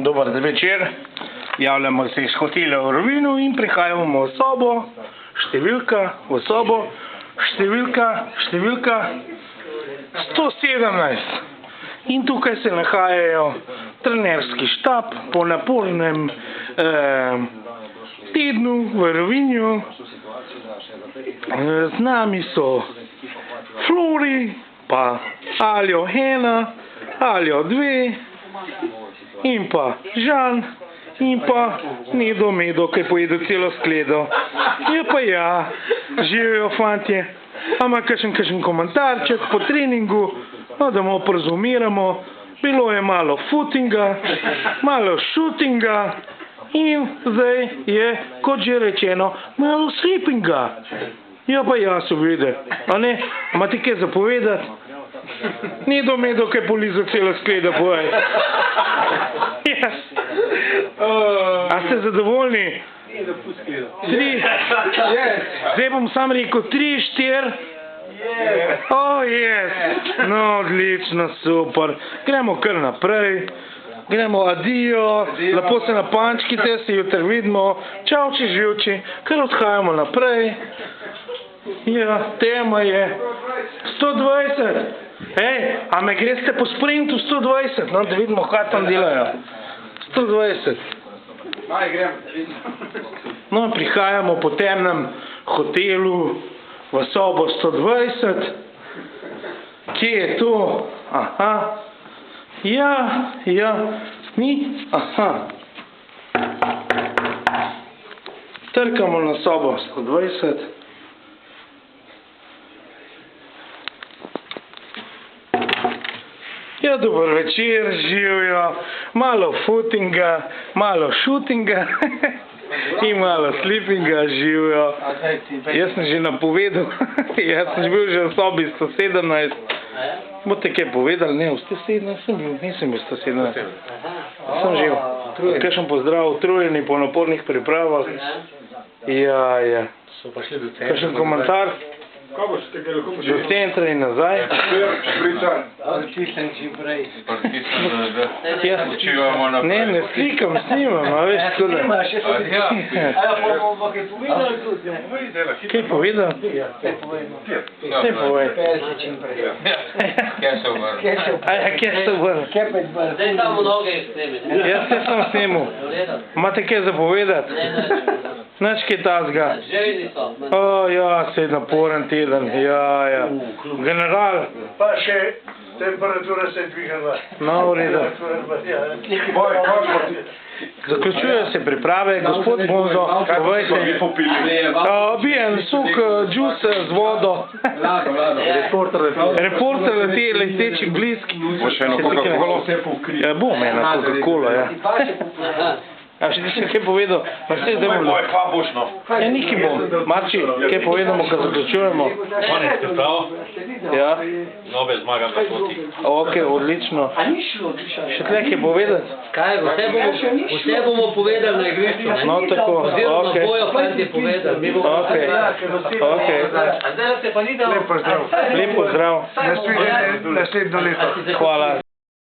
Dober večer, javljamo se iz hotela v Rovinju in prihajamo v sobo, številka 117. In tukaj se nahajajo trenerski štab po napornem tednu v Rovinju. Z nami so Flori, pa Aljo 1, Aljo 2 in pa Žan in pa Nedo Medo, ki je pojedel celo skledo. Je pa ja, živijo fantje. A ima kakšen komentarček po treningu, no, da mu prezumiramo. Bilo je malo footinga, malo shootinga in zdaj je, kot že rečeno, malo sleepinga. Ja pa ja, seveda. A ne? A ima ti kaj zapovedati? Nedo Medo, kaj poliza celo skledo, povej. Yes. A ste zadovoljni? 3. Zdaj bom sam rekel 3, 4. Oh, yes. No, odlično, super. Gremo kar naprej. Gremo, adijo. Lepo se napančkite, se jutri vidimo. Čauči, živči. Kar odhajamo naprej. Ja, tema je 120. Ej, a me greste po sprintu 120? No, da vidimo, kaj tam delajo. 120. No, prihajamo po temnem hotelu v sobo 120. Kje je to? Aha. Ja, ni? Aha. Trkamo na sobo 120. Ja, dober večer, živijo. Malo footinga, malo shootinga in malo sleepinga, živijo. Jaz sem že napovedal, jaz sem bil že v sobi 117. Boste kaj povedali? Ne, v 117 nisem bil 117. Sem živ. Kakšen pozdrav, utrujeni po napornih pripravah. Ja. Kakšen komentar? Do centra in nazaj. Ne slikam, snimam, a veš, tako da. Kaj povedal? Kaj povej? Kje se obrne? Zdaj samo noge snemi. Jaz se sem snimil. Imate kaj zapovedati? Nič kaj tazga. Željni so. O, ja, se je naporen teden, ja. General. Pa še temperatura se dviga. No, v redu. Zaključujejo se priprave, gospod Bonzo, povejte. Bi en suh džus z vodo. Reporter leteči blisk. Bo še eno Coca-Colo? Ja, bom ena Coca-Cola, ja. A še nisem kaj povedal? Pa vse zdaj bom. Pa boš no. Ja, niki bom. Marči, kaj povedamo, ko zaključujemo? Konec priprav. Ja. Nove zmagam na poti. Ok, odlično. Še tle kaj povedati? Kaj, vse bomo povedali na igrišču. No, tako, Oziroma ok. bojo fantje povedali. Ok. A zdaj se pa ni dal. Lep pozdrav. Lep pozdrav. Naslednjo leto. Hvala.